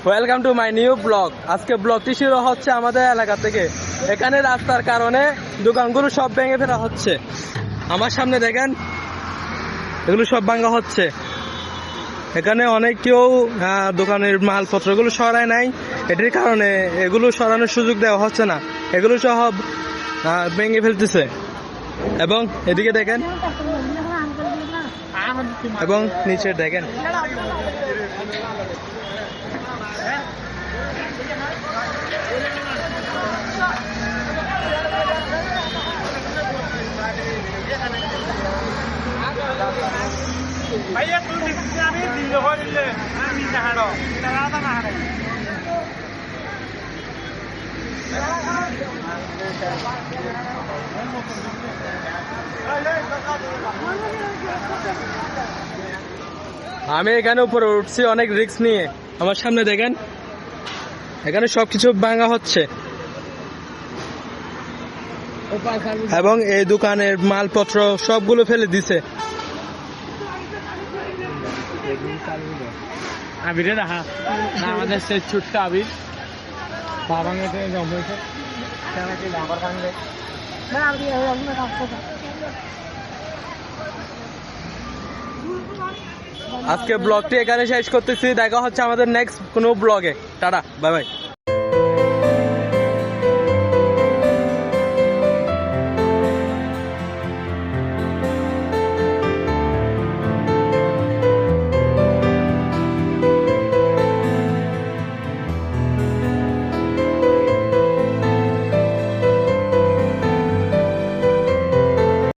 Welcome to my new blog. আজকে ব্লগটি শুরু হচ্ছে আমাদের এলাকা থেকে। এখানে রাস্তার কারণে দোকানগুলো সব ভেঙে ফেলা হচ্ছে। আমার সামনে দেখেন, এগুলো সব ভাঙা হচ্ছে। এখানে অনেক কেউ দোকানের মালপত্রগুলো সরায় নাই, এটির কারণে এগুলো সরানোর সুযোগ দেওয়া হচ্ছে না। এগুলো সব ভেঙে ফেলতেছে। এবং এদিকে দেখেন, এবং নিচে দেখেন। আমি এখানে উপরে উঠছি অনেক রিস্ক নিয়ে। আমার সামনে দেখেন, এখানে সবকিছু ভাঙা হচ্ছে এবং এই দোকানের মালপত্র সবগুলো ফেলে দিছে। আবিরে দেখা আমাদের সেই ছোট্ট আবির আজকে ব্লগটি এখানে শেষ করতেছি। দেখা হচ্ছে আমাদের নেক্সট কোনো ব্লগে। Tata, bye bye.